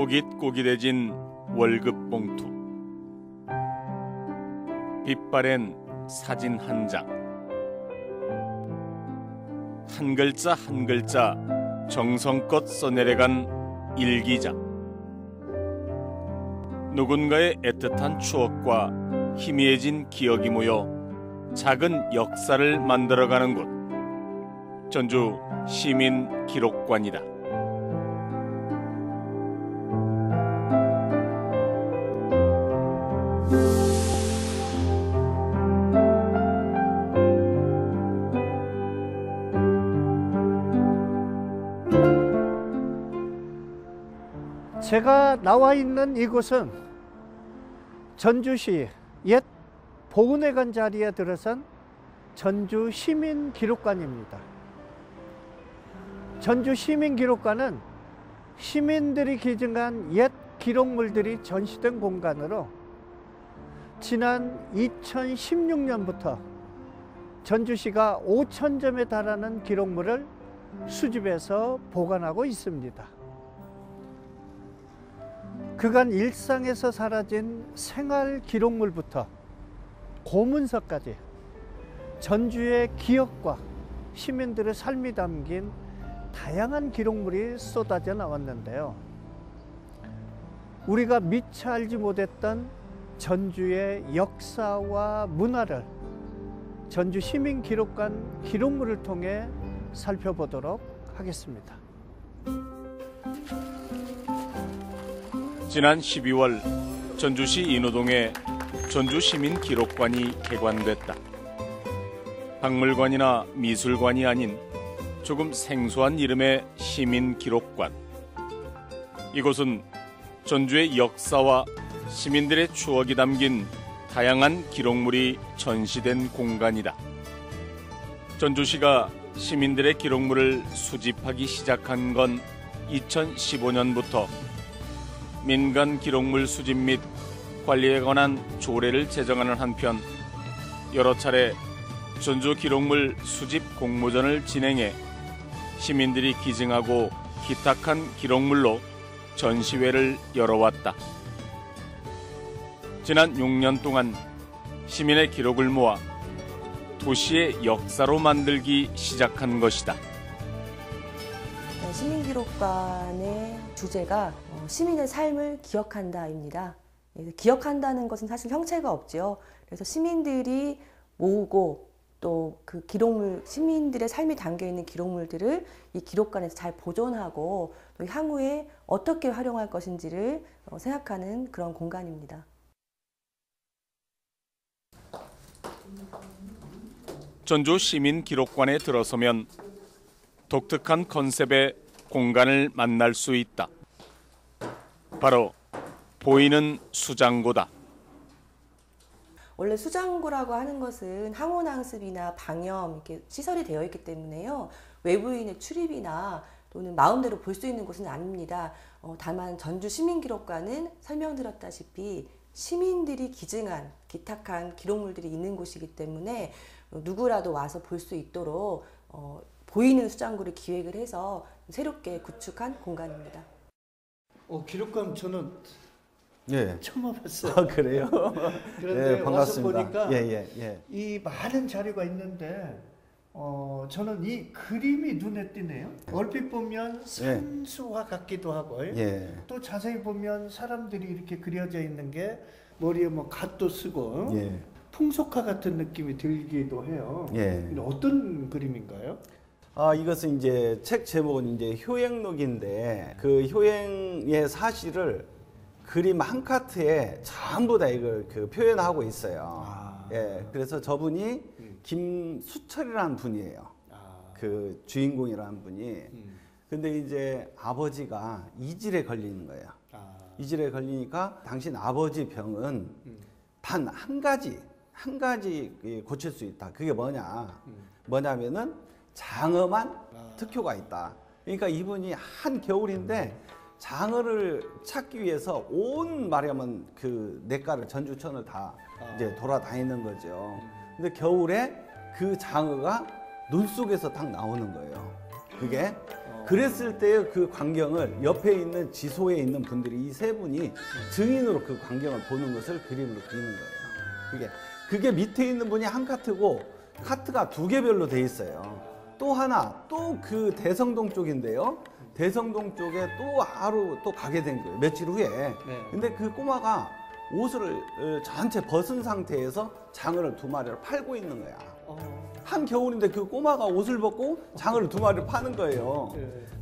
꼬깃꼬깃해진 월급 봉투, 빛바랜 사진 한 장, 한 글자 한 글자 정성껏 써내려간 일기장. 누군가의 애틋한 추억과 희미해진 기억이 모여 작은 역사를 만들어가는 곳, 전주 시민 기록관이다. 제가 나와 있는 이곳은 전주시 옛 보훈회관 자리에 들어선 전주 시민기록관입니다. 전주 시민기록관은 시민들이 기증한 옛 기록물들이 전시된 공간으로 지난 2016년부터 전주시가 5,000점에 달하는 기록물을 수집해서 보관하고 있습니다. 그간 일상에서 사라진 생활 기록물부터 고문서까지 전주의 기억과 시민들의 삶이 담긴 다양한 기록물이 쏟아져 나왔는데요. 우리가 미처 알지 못했던 전주의 역사와 문화를 전주 시민기록관 기록물을 통해 살펴보도록 하겠습니다. 지난 12월 전주시 인호동에 전주시민기록관이 개관됐다. 박물관이나 미술관이 아닌 조금 생소한 이름의 시민기록관. 이곳은 전주의 역사와 시민들의 추억이 담긴 다양한 기록물이 전시된 공간이다. 전주시가 시민들의 기록물을 수집하기 시작한 건 2015년부터 민간 기록물 수집 및 관리에 관한 조례를 제정하는 한편 여러 차례 전주 기록물 수집 공모전을 진행해 시민들이 기증하고 기탁한 기록물로 전시회를 열어왔다. 지난 6년 동안 시민의 기록을 모아 도시의 역사로 만들기 시작한 것이다. 시민기록관의 주제가 시민의 삶을 기억한다입니다. 기억한다는 것은 사실 형체가 없죠. 그래서 시민들이 모으고 또 그 기록물, 시민들의 삶이 담겨 있는 기록물들을 이 기록관에서 잘 보존하고 또 향후에 어떻게 활용할 것인지를 생각하는 그런 공간입니다. 전주 시민기록관에 들어서면 독특한 컨셉의 공간을 만날 수 있다. 바로 보이는 수장고다. 원래 수장고라고 하는 것은 항온항습이나 방염 이렇게 시설이 되어 있기 때문에요. 외부인의 출입이나 또는 마음대로 볼 수 있는 곳은 아닙니다. 다만 전주 시민기록관은 설명드렸다시피 시민들이 기증한, 기탁한 기록물들이 있는 곳이기 때문에 누구라도 와서 볼 수 있도록 보이는 수장고를 기획을 해서 새롭게 구축한 공간입니다. 기록관 저는 처음 와봤어요. 아, 그래요? 그런데 반갑습니다. 와서 보니까 이 많은 자료가 있는데 저는 이 그림이 눈에 띄네요. 얼핏 보면 산수화 같기도 하고 또 자세히 보면 사람들이 이렇게 그려져 있는 게 머리에 뭐 갓도 쓰고 풍속화 같은 느낌이 들기도 해요. 어떤 그림인가요? 이것은 이제 책 제목은 이제 효행록인데 그 효행의 사실을 그림 한 카트에 전부 다 이걸 표현하고 있어요. 그래서 저분이 김수철이라는 분이에요. 그 주인공이라는 분이. 근데 이제 아버지가 이질에 걸리는 거예요. 이질에 걸리니까 당신 아버지 병은 단 한 가지 고칠 수 있다. 그게 뭐냐면은 장어만 특효가 있다. 그러니까 이분이 한 겨울인데 장어를 찾기 위해서 온 말하면 그 냇가를 전주천을 다 이제 돌아다니는 거죠. 근데 겨울에 그 장어가 눈 속에서 딱 나오는 거예요. 그게 그랬을 때 그 광경을 옆에 있는 지소에 있는 분들이 이 세 분이 증인으로 그 광경을 보는 것을 그림으로 그리는 거예요. 그게 밑에 있는 분이 한 카트고 카트가 두 개별로 돼 있어요. 또 하나 또 그 대성동 쪽인데요. 대성동 쪽에 또 하루 또 가게 된 거예요. 며칠 후에. 근데 그 꼬마가 옷을 전체 벗은 상태에서 장어를 2마리를 팔고 있는 거야. 한겨울인데 그 꼬마가 옷을 벗고 장어를 2마리를 파는 거예요.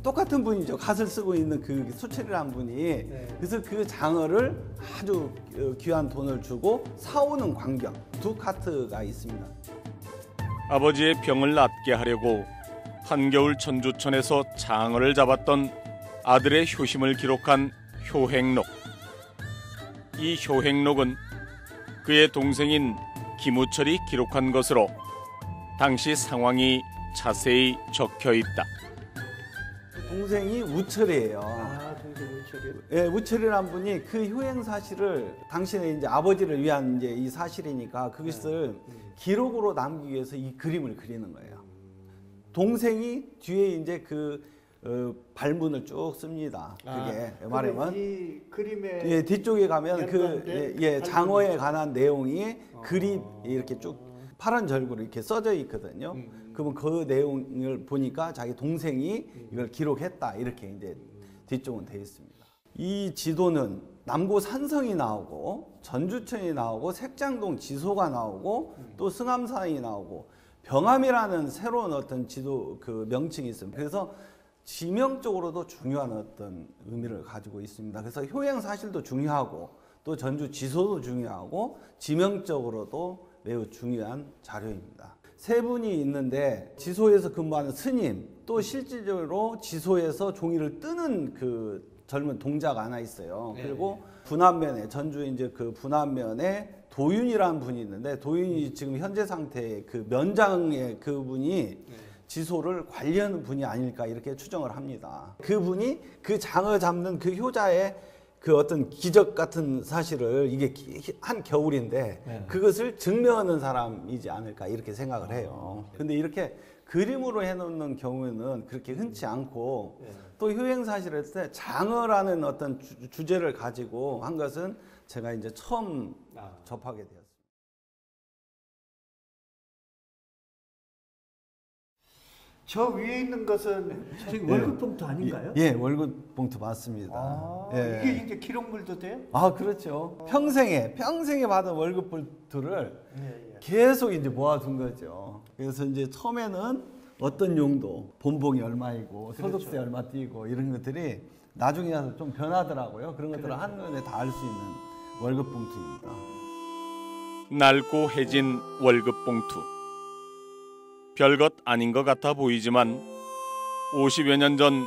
똑같은 분이죠. 갓을 쓰고 있는 그 수철이라는 분이. 그래서 그 장어를 아주 귀한 돈을 주고 사오는 광경. 2카트가 있습니다. 아버지의 병을 낫게 하려고 한겨울 천주천에서 장어를 잡았던 아들의 효심을 기록한 효행록. 이 효행록은 그의 동생인 김우철이 기록한 것으로 당시 상황이 자세히 적혀 있다. 동생이 우철이에요. 동생 우철이. 예, 우철이라는 분이 그 효행 사실을 당신의 이제 아버지를 위한 이제 이 사실이니까 그것을 기록으로 남기기 위해서 이 그림을 그리는 거예요. 동생이 뒤에 이제 그 발문을 쭉 씁니다. 그게 말하면 이 그림의 예, 뒤쪽에 가면 그 장어에 관한 내용이 그림 이렇게 쭉 파란 절구로 이렇게 써져 있거든요. 그러면 그 내용을 보니까 자기 동생이 이걸 기록했다 이렇게 이제 뒤쪽은 되어 있습니다. 이 지도는 남고 산성이 나오고 전주천이 나오고 색장동 지소가 나오고 또 승암산이 나오고 병암이라는 새로운 어떤 지도 그 명칭이 있습니다. 그래서 지명적으로도 중요한 어떤 의미를 가지고 있습니다. 그래서 효행 사실도 중요하고 또 전주 지소도 중요하고 지명적으로도 매우 중요한 자료입니다. 세 분이 있는데 지소에서 근무하는 스님 또 실질적으로 지소에서 종이를 뜨는 그 젊은 동자가 하나 있어요. 그리고 분안면에 전주 이제 그 분안면에 도윤이라는 분이 있는데 도윤이 지금 현재 상태의 그 면장의 그분이 지소를 관리하는 분이 아닐까 이렇게 추정을 합니다. 그분이 그 장어 잡는 그 효자의 그 어떤 기적 같은 사실을 이게 한 겨울인데 그것을 증명하는 사람이지 않을까 이렇게 생각을 해요. 근데 이렇게 그림으로 해놓는 경우에는 그렇게 흔치 않고 또 효행 사실을 했을 때 장어라는 어떤 주제를 가지고 한 것은 제가 이제 처음 접하게 되었습니다. 저 위에 있는 것은 지금 월급 봉투 아닌가요? 예, 월급 봉투 맞습니다. 이게 이제 기록물도 돼요? 그렇죠. 평생에 받은 월급 봉투를 계속 이제 모아둔 거죠. 그래서 이제 처음에는 어떤 용도, 본봉이 얼마이고 소득세 얼마 띄고 이런 것들이 나중에 와서 좀 변하더라고요. 그런 것들을 한눈에 다 알 수 있는 월급 봉투입니다. 낡고 해진 월급 봉투. 별것 아닌 것 같아 보이지만 50여 년 전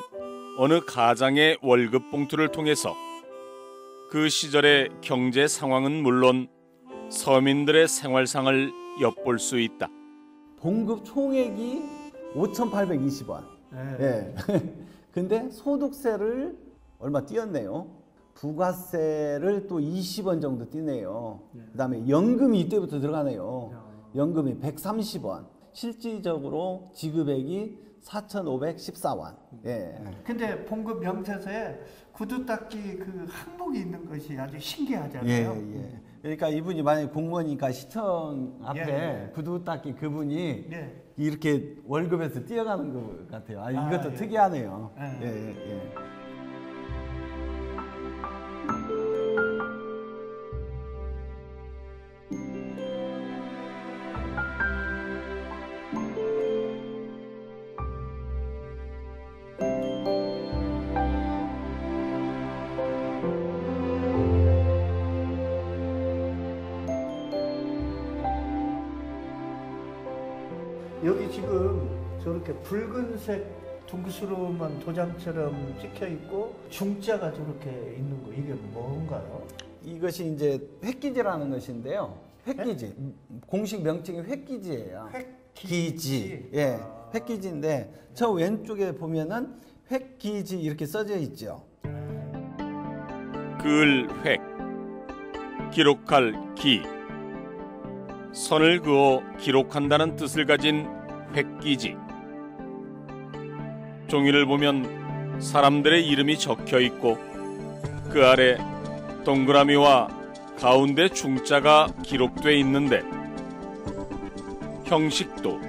어느 가장의 월급 봉투를 통해서 그 시절의 경제 상황은 물론 서민들의 생활상을 엿볼 수 있다. 봉급 총액이 5,820원. 예. 근데 소득세를 얼마 띄었네요. 부가세를 또 20원 정도 띄네요. 그다음에 연금이 이때부터 들어가네요. 연금이 130원. 실질적으로 지급액이 4,514원. 예. 근데 봉급 명세서에 구두 닦기 그 항목이 있는 것이 아주 신기하잖아요. 예. 그러니까 이분이 만약에 공무원이니까 시청 앞에 구두 닦기 그분이 이렇게 월급에서 뛰어가는 것 같아요. 이것도 특이하네요. 예. 여기 지금 저렇게 붉은색 둥그스름한 도장처럼 찍혀 있고 중자가 저렇게 있는 거 이게 뭔가요? 이것이 이제 획기지라는 것인데요. 획기지. 공식 명칭이 획기지예요. 획기지. 예. 획기지인데 저 왼쪽에 보면은 획기지 이렇게 써져 있죠. 그을 획, 기록할 기. 선을 그어 기록한다는 뜻을 가진 획기지. 종이를 보면 사람들의 이름이 적혀 있고 그 아래 동그라미와 가운데 중자가 기록돼 있는데 형식도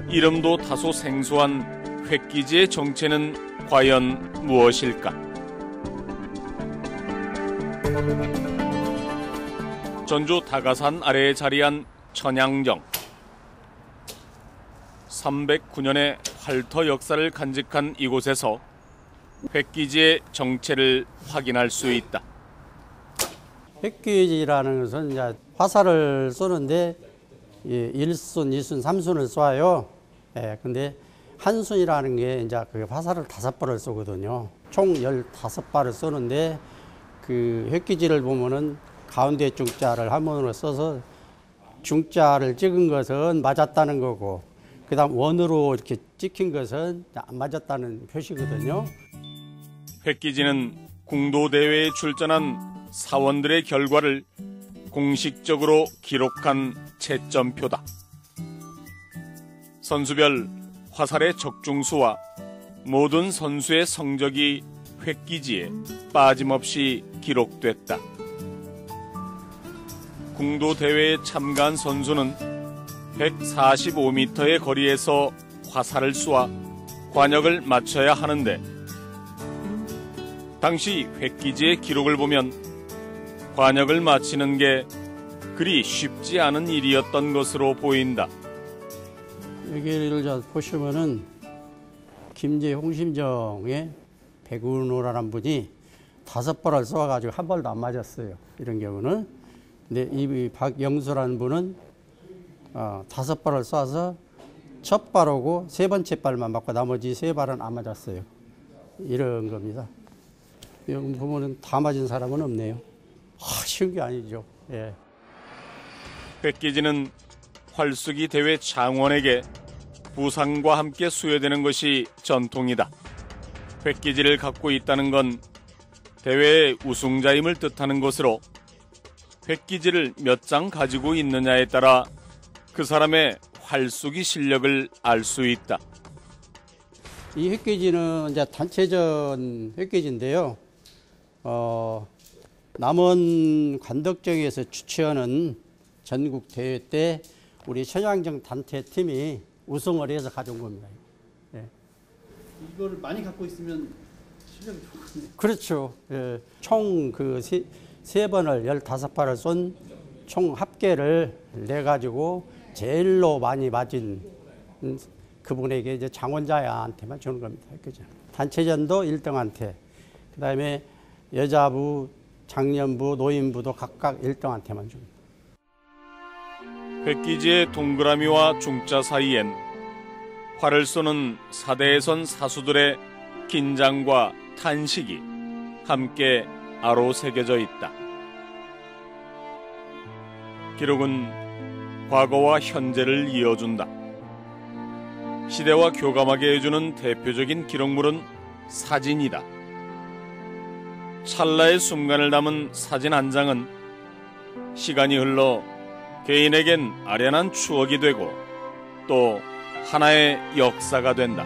이름도 다소 생소한 획기지의 정체는 과연 무엇일까? 전주 다가산 아래에 자리한 천양정. 309년의 활터 역사를 간직한 이곳에서 획기지의 정체를 확인할 수 있다. 획기지라는 것은 이제 화살을 쏘는데 1순, 2순, 3순을 쏴요. 예, 근데 한 순이라는 게 이제 그 화살을 5발을 쏘거든요. 총 15발을 쏘는데 그 획기지를 보면은 가운데 중자를 한번으로 써서 중자를 찍은 것은 맞았다는 거고, 그 다음 원으로 이렇게 찍힌 것은 안 맞았다는 표시거든요. 획기지는 궁도대회에 출전한 사원들의 결과를 공식적으로 기록한 채점표다. 선수별 화살의 적중수와 모든 선수의 성적이 획기지에 빠짐없이 기록됐다. 궁도대회에 참가한 선수는 145m의 거리에서 화살을 쏘아 관역을 맞춰야 하는데 당시 획기지의 기록을 보면 관역을 맞히는 게 그리 쉽지 않은 일이었던 것으로 보인다. 여기를 보시면은 김제 홍심정의 백운호라는 분이 5발을 쏘아가지고 한 발도 안 맞았어요. 이런 경우는. 근데 이 박영수라는 분은 5발을 쏴서 첫 발하고 3번째 발만 맞고 나머지 3발은 안 맞았어요. 이런 겁니다. 여기 보면은 다 맞은 사람은 없네요. 쉬운 게 아니죠. 예. 획기지는 활쏘기 대회 장원에게 부상과 함께 수여되는 것이 전통이다. 획기지를 갖고 있다는 건 대회의 우승자임을 뜻하는 것으로 획기지를 몇 장 가지고 있느냐에 따라 그 사람의 활쏘기 실력을 알 수 있다. 이 획기지는 이제 단체전 획기지인데요. 남원 관덕정에서 주최하는 전국 대회 때 우리 천양정 단체 팀이 우승을 해서 가져온 겁니다. 예. 이걸 많이 갖고 있으면 실력이 좋겠네요. 그렇죠. 예. 총 세 번을 15발을 쏜 총 합계를 내 가지고 제일로 많이 맞은 그분에게 이제 장원자한테만 주는 겁니다. 그죠? 단체전도 1등한테, 그다음에 여자부, 장년부, 노인부도 각각 1등한테만 줍니다. 획기지의 동그라미와 중자 사이엔 활을 쏘는 사대에선 사수들의 긴장과 탄식이 함께 아로 새겨져 있다. 기록은 과거와 현재를 이어준다. 시대와 교감하게 해주는 대표적인 기록물은 사진이다. 찰나의 순간을 담은 사진 한 장은 시간이 흘러 개인에겐 아련한 추억이 되고 또 하나의 역사가 된다.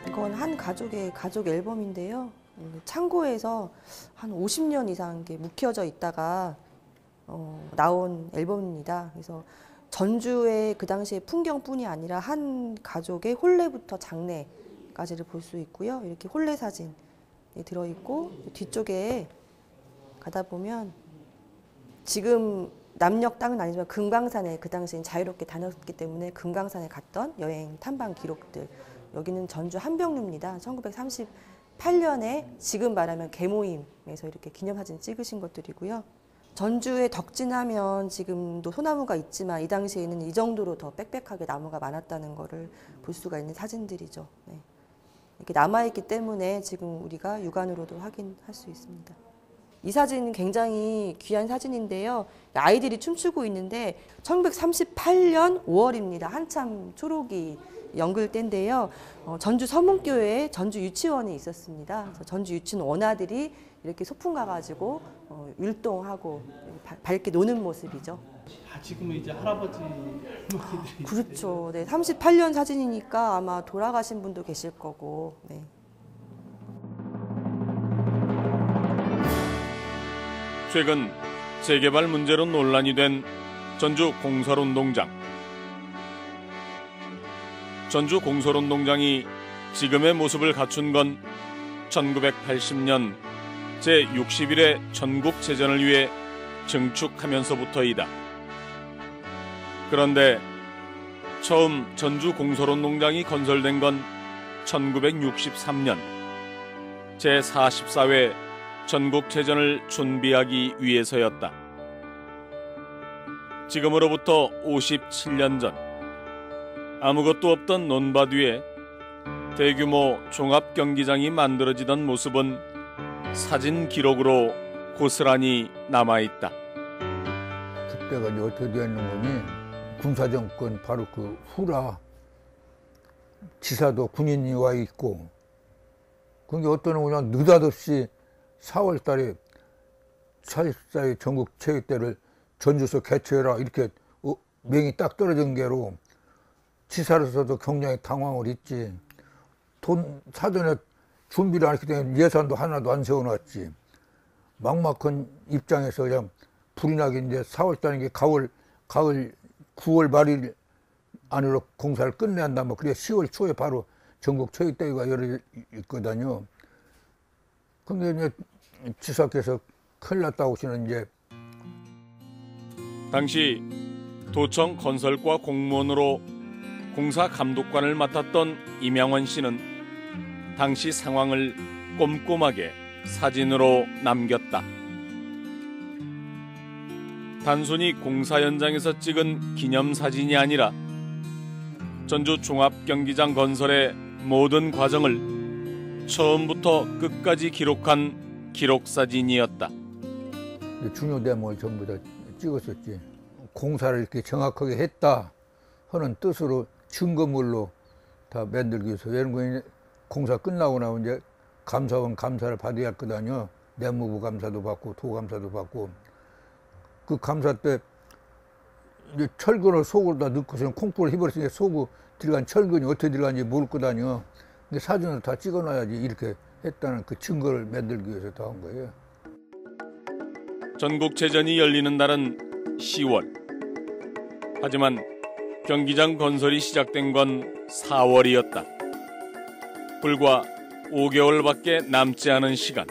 이건 한 가족의 가족 앨범인데요. 창고에서 한 50년 이상 묵혀져 있다가 나온 앨범입니다. 그래서 전주의 그 당시의 풍경뿐이 아니라 한 가족의 혼례부터 장례까지를 볼 수 있고요. 이렇게 혼례 사진이 들어있고 뒤쪽에 가다 보면 지금 남녘 땅은 아니지만 금강산에 그 당시엔 자유롭게 다녔기 때문에 금강산에 갔던 여행 탐방 기록들. 여기는 전주 한병류입니다. 1938년에 지금 말하면 개모임에서 이렇게 기념사진 찍으신 것들이고요. 전주에 덕진하면 지금도 소나무가 있지만 이 당시에는 이 정도로 더 빽빽하게 나무가 많았다는 것을 볼 수가 있는 사진들이죠. 네. 이렇게 남아있기 때문에 지금 우리가 육안으로도 확인할 수 있습니다. 이 사진은 굉장히 귀한 사진인데요. 아이들이 춤추고 있는데 1938년 5월입니다. 한참 초록이 연글 때인데요. 전주 서문교회에 전주 유치원이 있었습니다. 그래서 전주 유치원 원아들이 이렇게 소풍 가가지고 율동하고 밝게 노는 모습이죠. 지금은 이제 할아버지 할머니들이 그렇죠. 네, 38년 사진이니까 아마 돌아가신 분도 계실 거고. 네. 최근 재개발 문제로 논란이 된 전주 공설운동장. 전주 공설운동장이 지금의 모습을 갖춘 건 1980년 제61회 전국체전을 위해 증축하면서부터이다. 그런데 처음 전주 공설운동장이 건설된 건 1963년 제44회 전국체전을 준비하기 위해서였다. 지금으로부터 57년 전 아무것도 없던 논밭 위에 대규모 종합경기장이 만들어지던 모습은 사진 기록으로 고스란히 남아있다. 그때가 이제 어떻게 되어 있는 거니, 군사정권 바로 그 후라 지사도 군인이 와 있고, 그게 어떤 그냥 느닷없이 4월 달에 44회 전국체육대회를 전주에서 개최해라 이렇게 명이 딱 떨어진 게로 지사로서도 굉장히 당황을 했지. 돈 사전에 준비를 안 했기 때문에 예산도 하나도 안 세워놨지. 막막한 입장에서 그냥 불이 나게 이제 4월 달에 가을 9월 말일 안으로 공사를 끝내야 한다. 뭐 그래 10월 초에 바로 전국 체육대회가 열려 있거든요. 근데 이제 지사께서 큰일 났다고 하시는 이제 당시 도청 건설과 공무원으로 공사 감독관을 맡았던 임양원 씨는 당시 상황을 꼼꼼하게 사진으로 남겼다. 단순히 공사 현장에서 찍은 기념사진이 아니라 전주 종합경기장 건설의 모든 과정을 처음부터 끝까지 기록한 기록사진이었다. 중요 대목을 전부 다 찍었었지. 공사를 이렇게 정확하게 했다 하는 뜻으로 증거물로 다 만들기 위해서. 이런 거 공사 끝나고 나면 이제 감사원 감사를 받아야 할 거다뇨. 내무부 감사도 받고 도감사도 받고. 그 감사 때 이제 철근을 속으로 다 넣고서는 콩쿠를 해버렸으니까 속으로 들어간 철근이 어떻게 들어간지 모를 거다뇨. 근데 사진을 다 찍어놔야지 이렇게 했다는 그 증거를 만들기 위해서 다 한 거예요. 전국체전이 열리는 날은 10월. 하지만 경기장 건설이 시작된 건 4월이었다. 불과 5개월밖에 남지 않은 시간.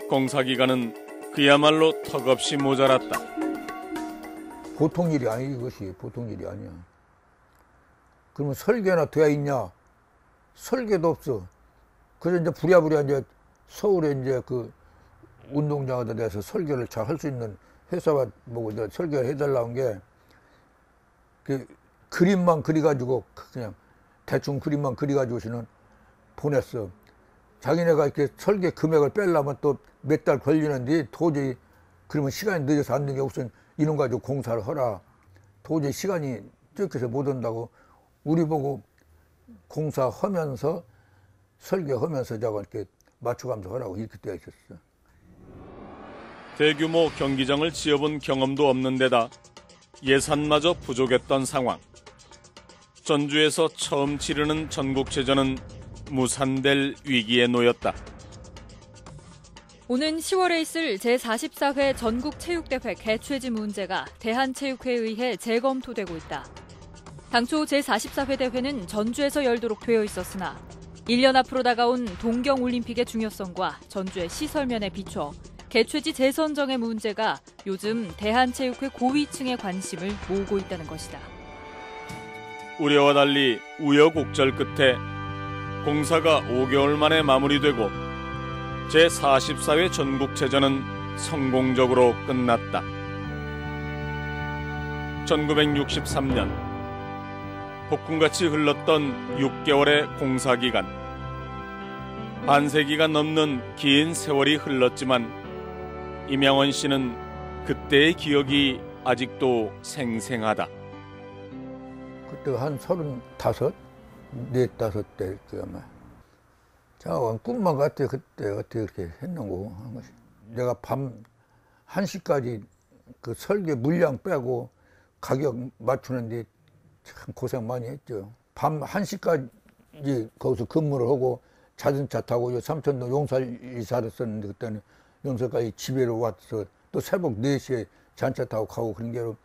공사 기간은 그야말로 턱없이 모자랐다. 보통 일이 아니야. 이것이 보통 일이 아니야. 그러면 설계나 되어 있냐? 설계도 없어. 그래서 이제 부랴부랴 이제 서울에 이제 그 운동장에다 대해서 설계를 잘 할 수 있는 회사가 보고 이제 설계를 해달라는 게 그 그림만 그려가지고 그냥 대충 그림만 그려가지고서는 보냈어. 자기네가 이렇게 설계 금액을 빼려면 또 몇 달 걸리는데 도저히 그러면 시간이 늦어서 안 되는 게 우선 이런 거 가지고 공사를 하라. 도저히 시간이 쫓겨서 못 온다고 우리 보고 공사하면서 설계하면서 저거 이렇게 맞춰가면서 하라고 이렇게 되어 있었어. 대규모 경기장을 지어본 경험도 없는 데다 예산마저 부족했던 상황. 전주에서 처음 치르는 전국체전은 무산될 위기에 놓였다. 오는 10월에 있을 제44회 전국체육대회 개최지 문제가 대한체육회에 의해 재검토되고 있다. 당초 제44회 대회는 전주에서 열도록 되어 있었으나 1년 앞으로 다가온 동경올림픽의 중요성과 전주의 시설면에 비춰 개최지 재선정의 문제가 요즘 대한체육회 고위층의 관심을 모으고 있다는 것이다. 우려와 달리 우여곡절 끝에 공사가 5개월 만에 마무리되고 제44회 전국체전은 성공적으로 끝났다. 1963년 폭풍같이 흘렀던 6개월의 공사기간. 반세기가 넘는 긴 세월이 흘렀지만 임양원 씨는 그때의 기억이 아직도 생생하다. 그때 한 35, 45대 아마. 자, 꿈만 같아. 그때 어떻게 그렇게 했는고 한 것이. 내가 밤 1시까지 그 설계 물량 빼고 가격 맞추는데 참 고생 많이 했죠. 밤 1시까지 거기서 근무를 하고 자전차 타고 요 삼천동 용산이 살았었는데 그때는 용산까지 집에로 와서 또 새벽 4시에 자전차 타고 가고 그런 게로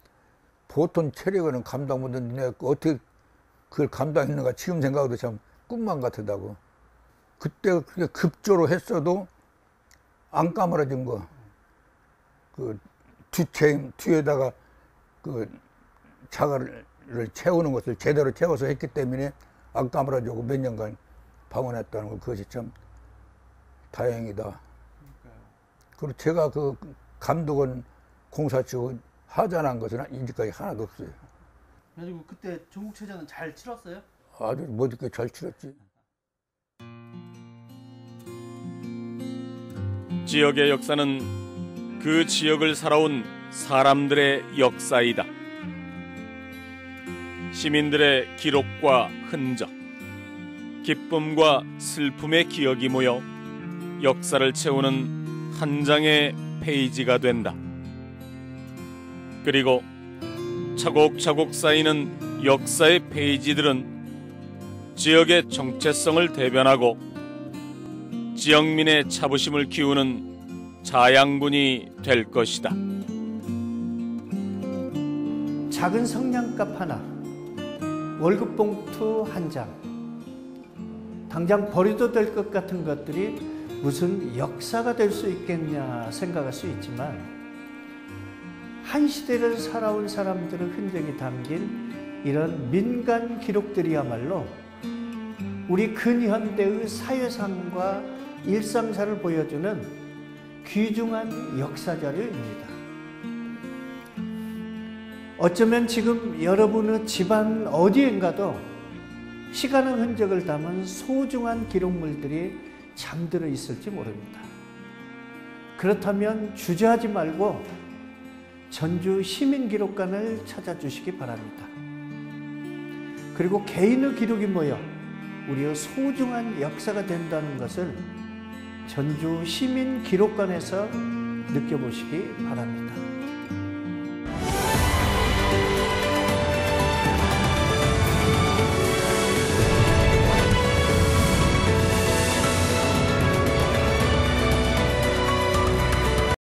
보통 체력은 감당 못했는데 내가 어떻게 그걸 감당했는가 지금 생각해도 참 꿈만 같다고. 그때 그렇게 급조로 했어도 안 까물어진 거. 그 뒤에다가 그 자가를 채우는 것을 제대로 채워서 했기 때문에 안 까물어지고 몇 년간 방원했다는 거 그것이 참 다행이다. 그리고 제가 그 감독은 공사 치고 하자한 것은 이제까지 하나도 없어요. 그래가지고 그때 전국체전은 잘 치렀어요? 아주 멋있게 잘 치렀지. 지역의 역사는 그 지역을 살아온 사람들의 역사이다. 시민들의 기록과 흔적, 기쁨과 슬픔의 기억이 모여 역사를 채우는 한 장의 페이지가 된다. 그리고 차곡차곡 쌓이는 역사의 페이지들은 지역의 정체성을 대변하고 지역민의 자부심을 키우는 자양분이 될 것이다. 작은 성냥갑 하나, 월급 봉투 한 장, 당장 버려도 될 것 같은 것들이 무슨 역사가 될 수 있겠냐 생각할 수 있지만 한 시대를 살아온 사람들의 흔적이 담긴 이런 민간 기록들이야말로 우리 근현대의 사회상과 일상사를 보여주는 귀중한 역사 자료입니다. 어쩌면 지금 여러분의 집안 어디엔가도 시간의 흔적을 담은 소중한 기록물들이 잠들어 있을지 모릅니다. 그렇다면 주저하지 말고 전주 시민기록관을 찾아주시기 바랍니다. 그리고 개인의 기록이 모여 우리의 소중한 역사가 된다는 것을 전주 시민기록관에서 느껴보시기 바랍니다.